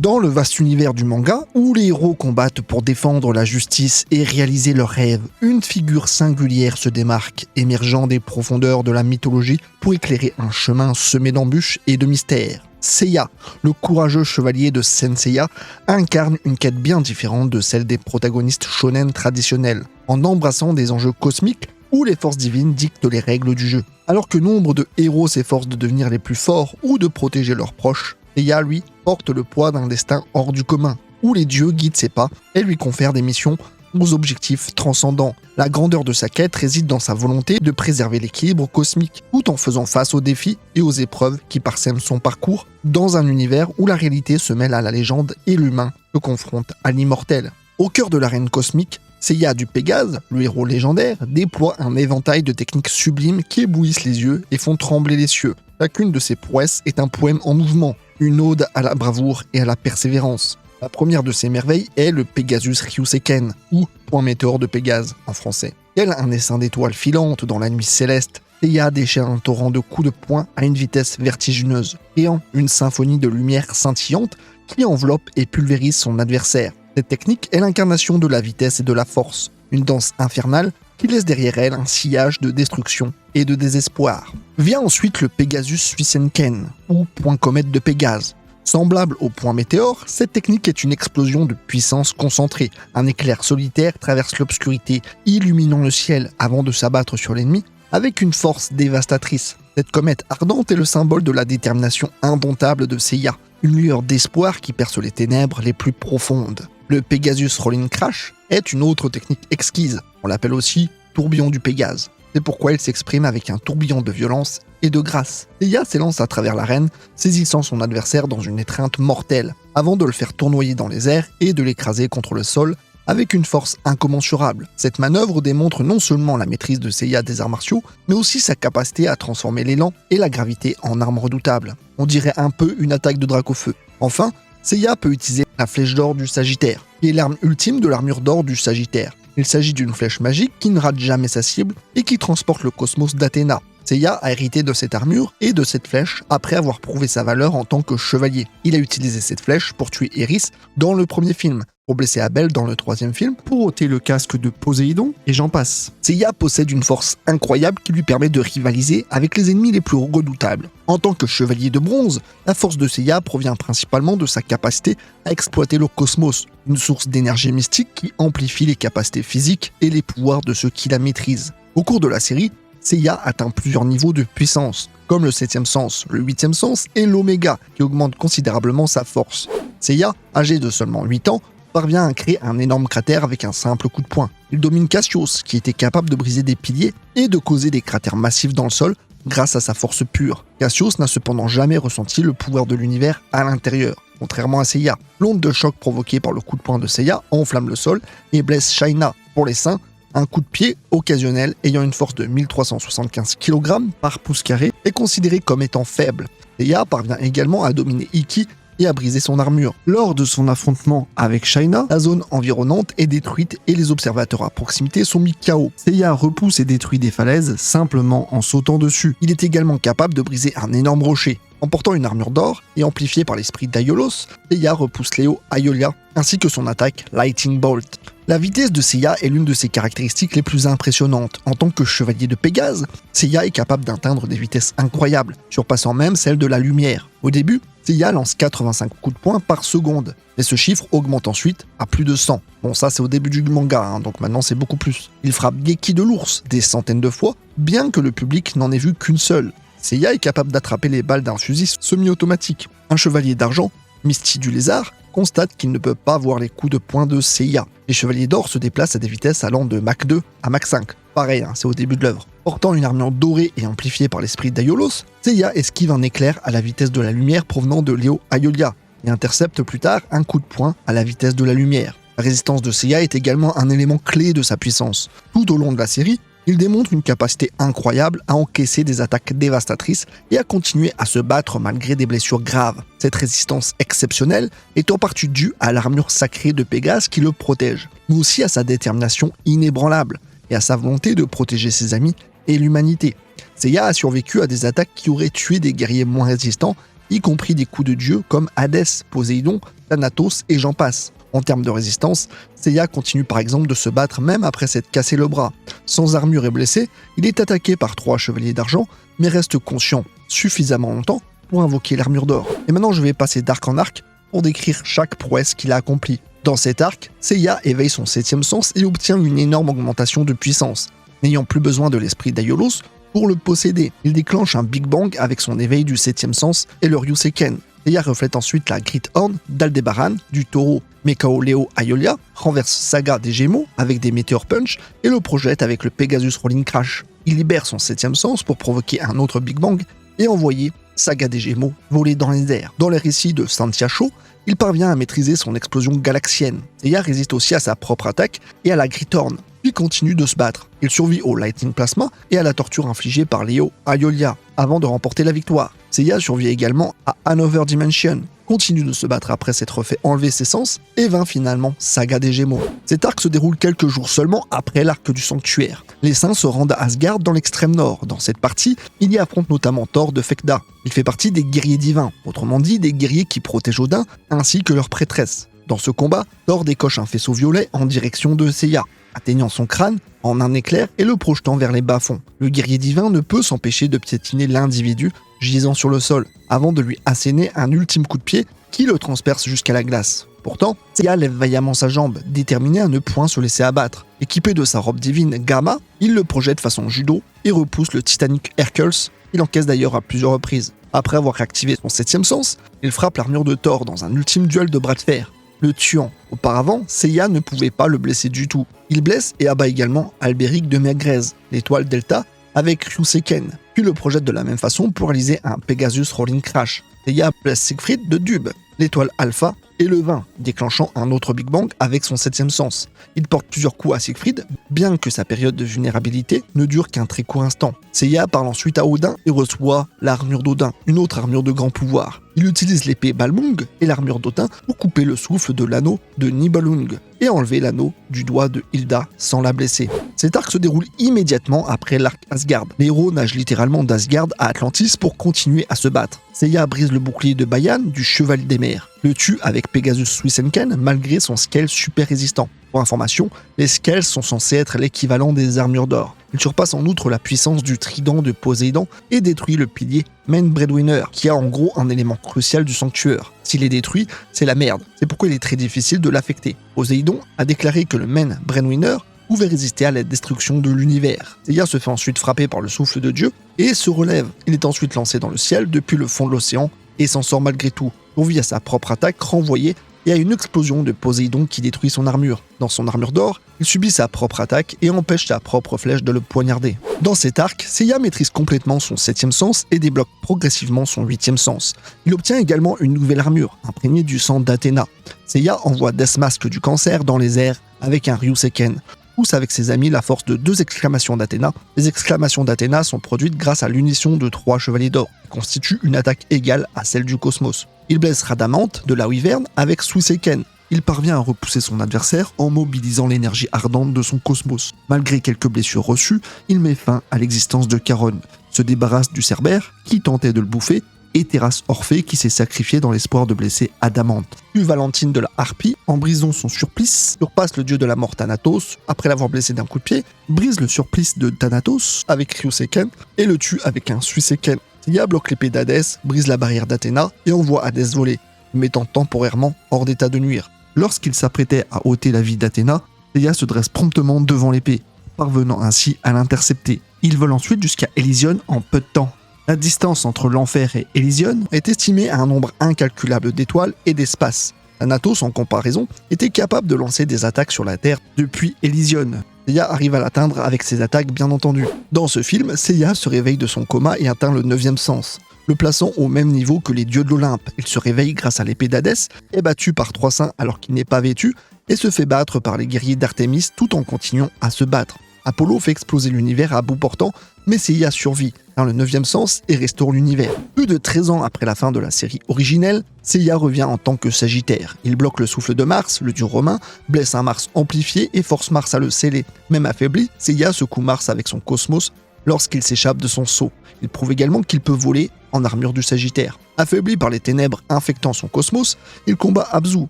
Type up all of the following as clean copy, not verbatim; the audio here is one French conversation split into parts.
Dans le vaste univers du manga, où les héros combattent pour défendre la justice et réaliser leurs rêves, une figure singulière se démarque, émergeant des profondeurs de la mythologie pour éclairer un chemin semé d'embûches et de mystères. Seiya, le courageux chevalier de Senseiya, incarne une quête bien différente de celle des protagonistes shonen traditionnels, en embrassant des enjeux cosmiques où les forces divines dictent les règles du jeu. Alors que nombre de héros s'efforcent de devenir les plus forts ou de protéger leurs proches, Seiya, lui, porte le poids d'un destin hors du commun, où les dieux guident ses pas et lui confèrent des missions aux objectifs transcendants. La grandeur de sa quête réside dans sa volonté de préserver l'équilibre cosmique, tout en faisant face aux défis et aux épreuves qui parsèment son parcours, dans un univers où la réalité se mêle à la légende et l'humain se confronte à l'immortel. Au cœur de l'arène cosmique, Seiya du Pégase, le héros légendaire, déploie un éventail de techniques sublimes qui éblouissent les yeux et font trembler les cieux. Chacune de ses prouesses est un poème en mouvement, une ode à la bravoure et à la persévérance. La première de ces merveilles est le Pegasus Ryuseiken, ou Point météore de Pégase en français. Tel un essaim d'étoiles filantes dans la nuit céleste, Seiya déchaîne un torrent de coups de poing à une vitesse vertigineuse, créant une symphonie de lumière scintillante qui enveloppe et pulvérise son adversaire. Cette technique est l'incarnation de la vitesse et de la force, une danse infernale qui laisse derrière elle un sillage de destruction et de désespoir. Vient ensuite le Pegasus Suisenken, ou Point comète de Pégase. Semblable au point météore, cette technique est une explosion de puissance concentrée. Un éclair solitaire traverse l'obscurité, illuminant le ciel avant de s'abattre sur l'ennemi avec une force dévastatrice. Cette comète ardente est le symbole de la détermination indomptable de Seiya, une lueur d'espoir qui perce les ténèbres les plus profondes. Le Pegasus Rolling Crash est une autre technique exquise, on l'appelle aussi tourbillon du Pégase. C'est pourquoi il s'exprime avec un tourbillon de violence et de grâce. Seiya s'élance à travers l'arène, saisissant son adversaire dans une étreinte mortelle, avant de le faire tournoyer dans les airs et de l'écraser contre le sol avec une force incommensurable. Cette manœuvre démontre non seulement la maîtrise de Seiya des arts martiaux, mais aussi sa capacité à transformer l'élan et la gravité en armes redoutables. On dirait un peu une attaque de Dracofeu. Enfin, Seiya peut utiliser la flèche d'or du Sagittaire, qui est l'arme ultime de l'armure d'or du Sagittaire. Il s'agit d'une flèche magique qui ne rate jamais sa cible et qui transporte le cosmos d'Athéna. Seiya a hérité de cette armure et de cette flèche après avoir prouvé sa valeur en tant que chevalier. Il a utilisé cette flèche pour tuer Eris dans le premier film, pour blesser Abel dans le troisième film, pour ôter le casque de Poséidon, et j'en passe. Seiya possède une force incroyable qui lui permet de rivaliser avec les ennemis les plus redoutables. En tant que chevalier de bronze, la force de Seiya provient principalement de sa capacité à exploiter le cosmos, une source d'énergie mystique qui amplifie les capacités physiques et les pouvoirs de ceux qui la maîtrisent. Au cours de la série, Seiya atteint plusieurs niveaux de puissance, comme le 7e sens, le 8e sens et l'Oméga, qui augmentent considérablement sa force. Seiya, âgé de seulement 8 ans, parvient à créer un énorme cratère avec un simple coup de poing. Il domine Cassius, qui était capable de briser des piliers et de causer des cratères massifs dans le sol grâce à sa force pure. Cassius n'a cependant jamais ressenti le pouvoir de l'univers à l'intérieur, contrairement à Seiya. L'onde de choc provoquée par le coup de poing de Seiya enflamme le sol et blesse Shaina. Pour les saints, un coup de pied occasionnel ayant une force de 1375 kg par pouce carré est considéré comme étant faible. Seiya parvient également à dominer Ikki et à briser son armure. Lors de son affrontement avec Shaina, la zone environnante est détruite et les observateurs à proximité sont mis KO. Seiya repousse et détruit des falaises simplement en sautant dessus. Il est également capable de briser un énorme rocher. En portant une armure d'or et amplifiée par l'esprit d'Aiolos, Seiya repousse Léo Aiolia ainsi que son attaque Lightning Bolt. La vitesse de Seiya est l'une de ses caractéristiques les plus impressionnantes. En tant que chevalier de Pégase, Seiya est capable d'atteindre des vitesses incroyables, surpassant même celle de la lumière. Au début, Seiya lance 85 coups de poing par seconde, mais ce chiffre augmente ensuite à plus de 100. Bon, ça c'est au début du manga, donc maintenant c'est beaucoup plus. Il frappe Geki de l'ours des centaines de fois, bien que le public n'en ait vu qu'une seule. Seiya est capable d'attraper les balles d'un fusil semi-automatique. Un chevalier d'argent, Misty du lézard, constate qu'il ne peut pas voir les coups de poing de Seiya. Les chevaliers d'or se déplacent à des vitesses allant de Mach 2 à Mach 5. Pareil, c'est au début de l'œuvre. Portant une armure dorée et amplifiée par l'esprit d'Aiolos, Seiya esquive un éclair à la vitesse de la lumière provenant de Léo Aiolia et intercepte plus tard un coup de poing à la vitesse de la lumière. La résistance de Seiya est également un élément clé de sa puissance. Tout au long de la série, il démontre une capacité incroyable à encaisser des attaques dévastatrices et à continuer à se battre malgré des blessures graves. Cette résistance exceptionnelle est en partie due à l'armure sacrée de Pégase qui le protège, mais aussi à sa détermination inébranlable et à sa volonté de protéger ses amis et l'humanité. Seiya a survécu à des attaques qui auraient tué des guerriers moins résistants y compris des coups de dieux comme Hadès, Poséidon, Thanatos et j'en passe. En termes de résistance, Seiya continue par exemple de se battre même après s'être cassé le bras. Sans armure et blessé, il est attaqué par 3 chevaliers d'argent, mais reste conscient suffisamment longtemps pour invoquer l'armure d'or. Et maintenant je vais passer d'arc en arc pour décrire chaque prouesse qu'il a accomplie. Dans cet arc, Seiya éveille son 7e sens et obtient une énorme augmentation de puissance. N'ayant plus besoin de l'esprit d'Aiolos pour le posséder, il déclenche un Big Bang avec son éveil du 7e sens et le Ryuseiken. Seiya reflète ensuite la Great Horn d'Aldebaran, du taureau Mekao Leo Aiolia, renverse Saga des Gémeaux avec des Meteor Punch et le projette avec le Pegasus Rolling Crash. Il libère son 7e sens pour provoquer un autre Big Bang et envoyer Saga des Gémeaux voler dans les airs. Dans les récits de Santiacho, il parvient à maîtriser son explosion galaxienne. Seiya résiste aussi à sa propre attaque et à la Great Horn, puis continue de se battre. Il survit au Lightning Plasma et à la torture infligée par Leo Aiolia avant de remporter la victoire. Seiya survit également à Another Dimension, continue de se battre après s'être fait enlever ses sens et vainc finalement Saga des Gémeaux. Cet arc se déroule quelques jours seulement après l'arc du Sanctuaire. Les saints se rendent à Asgard dans l'extrême nord. Dans cette partie, il y affronte notamment Thor de Fekda. Il fait partie des guerriers divins, autrement dit des guerriers qui protègent Odin ainsi que leur prêtresse. Dans ce combat, Thor décoche un faisceau violet en direction de Seiya, atteignant son crâne en un éclair et le projetant vers les bas-fonds. Le guerrier divin ne peut s'empêcher de piétiner l'individu gisant sur le sol, avant de lui asséner un ultime coup de pied qui le transperce jusqu'à la glace. Pourtant, Seiya lève vaillamment sa jambe, déterminé à ne point se laisser abattre. Équipé de sa robe divine Gamma, il le projette façon judo et repousse le Titanic Hercules. Il encaisse d'ailleurs à plusieurs reprises. Après avoir activé son 7e sens, il frappe l'armure de Thor dans un ultime duel de bras de fer, le tuant. Auparavant, Seiya ne pouvait pas le blesser du tout. Il blesse et abat également Albéric de Magrez, l'étoile Delta, avec Ryuseiken, puis le projette de la même façon pour réaliser un Pegasus Rolling Crash. Seiya blesse Siegfried de Dube, l'étoile Alpha, et le vainc, déclenchant un autre Big Bang avec son 7e sens. Il porte plusieurs coups à Siegfried, bien que sa période de vulnérabilité ne dure qu'un très court instant. Seiya parle ensuite à Odin et reçoit l'armure d'Odin, une autre armure de grand pouvoir. Il utilise l'épée Balmung et l'armure d'Odin pour couper le souffle de l'anneau de Nibelung et enlever l'anneau du doigt de Hilda sans la blesser. Cet arc se déroule immédiatement après l'arc Asgard. Les héros nagent littéralement d'Asgard à Atlantis pour continuer à se battre. Seiya brise le bouclier de Bayan du Chevalier des Mers, le tue avec Pegasus Suisenken malgré son scale super résistant. Pour information, les scales sont censés être l'équivalent des armures d'or. Il surpasse en outre la puissance du trident de Poséidon et détruit le pilier Main Breadwinner, qui a en gros un élément crucial du sanctuaire. S'il est détruit, c'est la merde. C'est pourquoi il est très difficile de l'affecter. Poséidon a déclaré que le Main Breadwinner pouvait résister à la destruction de l'univers. Seiya se fait ensuite frapper par le souffle de Dieu et se relève. Il est ensuite lancé dans le ciel depuis le fond de l'océan et s'en sort malgré tout, pourvu à sa propre attaque renvoyée et à une explosion de Poséidon qui détruit son armure. Dans son armure d'or, il subit sa propre attaque et empêche sa propre flèche de le poignarder. Dans cet arc, Seiya maîtrise complètement son 7e sens et débloque progressivement son 8e sens. Il obtient également une nouvelle armure, imprégnée du sang d'Athéna. Seiya envoie Deathmask du cancer dans les airs avec un Ryuseiken. Pousse avec ses amis la force de 2 exclamations d'Athéna. Les exclamations d'Athéna sont produites grâce à l'unition de 3 chevaliers d'or, qui constituent une attaque égale à celle du cosmos. Il blesse Radamante de la Wyvern avec Suiseiken. Il parvient à repousser son adversaire en mobilisant l'énergie ardente de son cosmos. Malgré quelques blessures reçues, il met fin à l'existence de Charon, se débarrasse du Cerbère qui tentait de le bouffer et terrasse Orphée qui s'est sacrifié dans l'espoir de blesser Adamante. Puis Valentine de la Harpie, en brisant son surplice, surpasse le dieu de la mort Thanatos après l'avoir blessé d'un coup de pied, brise le surplice de Thanatos avec Ryuseiken et le tue avec un Suiseiken. Seiya bloque l'épée d'Hadès, brise la barrière d'Athéna et envoie Hadès voler, le mettant temporairement hors d'état de nuire. Lorsqu'il s'apprêtait à ôter la vie d'Athéna, Seiya se dresse promptement devant l'épée, parvenant ainsi à l'intercepter. Il vole ensuite jusqu'à Elysion en peu de temps. La distance entre l'enfer et Elysion est estimée à un nombre incalculable d'étoiles et d'espaces. Thanatos, en comparaison, était capable de lancer des attaques sur la Terre depuis Elysion. Seiya arrive à l'atteindre avec ses attaques bien entendu. Dans ce film, Seiya se réveille de son coma et atteint le 9e sens, le plaçant au même niveau que les dieux de l'Olympe. Il se réveille grâce à l'épée d'Hadès, est battu par 3 saints alors qu'il n'est pas vêtu, et se fait battre par les guerriers d'Artémis tout en continuant à se battre. Apollo fait exploser l'univers à bout portant, mais Seiya survit dans le 9e sens et restaure l'univers. Plus de 13 ans après la fin de la série originelle, Seiya revient en tant que Sagittaire. Il bloque le souffle de Mars, le dieu romain, blesse un Mars amplifié et force Mars à le sceller. Même affaibli, Seiya secoue Mars avec son cosmos lorsqu'il s'échappe de son sceau. Il prouve également qu'il peut voler en armure du Sagittaire. Affaibli par les ténèbres infectant son cosmos, il combat Abzu,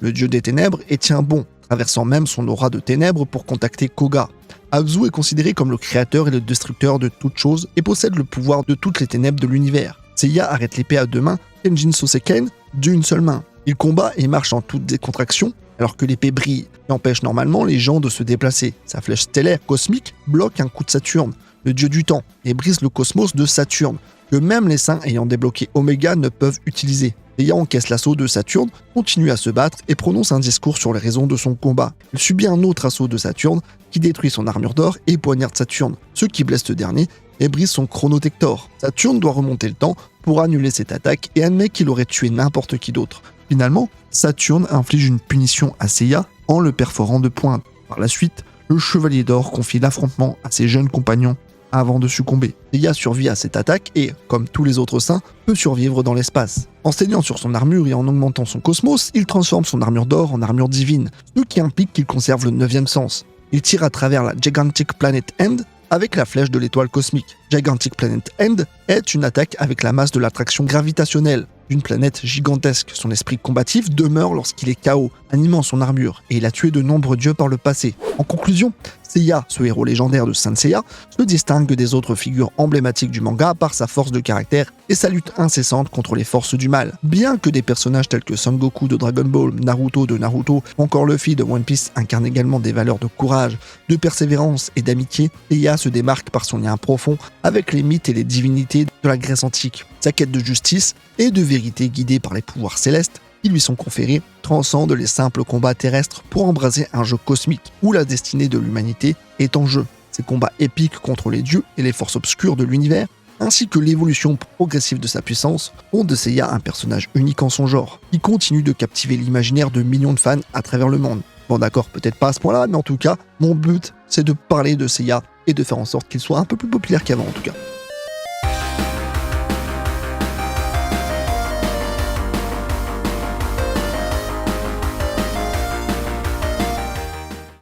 le dieu des ténèbres, et tient bon, traversant même son aura de ténèbres pour contacter Koga. Abzu est considéré comme le créateur et le destructeur de toutes choses et possède le pouvoir de toutes les ténèbres de l'univers. Seiya arrête l'épée à deux mains, Tenjin Soseken, d'une seule main. Il combat et marche en toute décontraction, alors que l'épée brille et empêche normalement les gens de se déplacer. Sa flèche stellaire cosmique bloque un coup de Saturne, le dieu du temps, et brise le cosmos de Saturne, que même les saints ayant débloqué Oméga ne peuvent utiliser. Seiya encaisse l'assaut de Saturne, continue à se battre et prononce un discours sur les raisons de son combat. Il subit un autre assaut de Saturne qui détruit son armure d'or et poignarde Saturne, ce qui blesse ce dernier et brise son chronotector. Saturne doit remonter le temps pour annuler cette attaque et admet qu'il aurait tué n'importe qui d'autre. Finalement, Saturne inflige une punition à Seiya en le perforant de pointe. Par la suite, le Chevalier d'Or confie l'affrontement à ses jeunes compagnons avant de succomber. Seiya survit à cette attaque et, comme tous les autres saints, peut survivre dans l'espace. En saignant sur son armure et en augmentant son cosmos, il transforme son armure d'or en armure divine, ce qui implique qu'il conserve le 9e sens. Il tire à travers la Gigantic Planet End avec la flèche de l'étoile cosmique. Gigantic Planet End est une attaque avec la masse de l'attraction gravitationnelle d'une planète gigantesque. Son esprit combatif demeure lorsqu'il est KO, animant son armure, et il a tué de nombreux dieux par le passé. En conclusion, Seiya, ce héros légendaire de Saint Seiya, se distingue des autres figures emblématiques du manga par sa force de caractère et sa lutte incessante contre les forces du mal. Bien que des personnages tels que Son Goku de Dragon Ball, Naruto de Naruto, ou encore Luffy de One Piece incarnent également des valeurs de courage, de persévérance et d'amitié, Seiya se démarque par son lien profond avec les mythes et les divinités de la Grèce antique. Sa quête de justice et de vérité guidée par les pouvoirs célestes qui lui sont conférés transcendent les simples combats terrestres pour embraser un jeu cosmique où la destinée de l'humanité est en jeu. Ces combats épiques contre les dieux et les forces obscures de l'univers, ainsi que l'évolution progressive de sa puissance, font de Seiya un personnage unique en son genre, qui continue de captiver l'imaginaire de millions de fans à travers le monde. Bon d'accord, peut-être pas à ce point-là, mais en tout cas, mon but, c'est de parler de Seiya et de faire en sorte qu'il soit un peu plus populaire qu'avant en tout cas.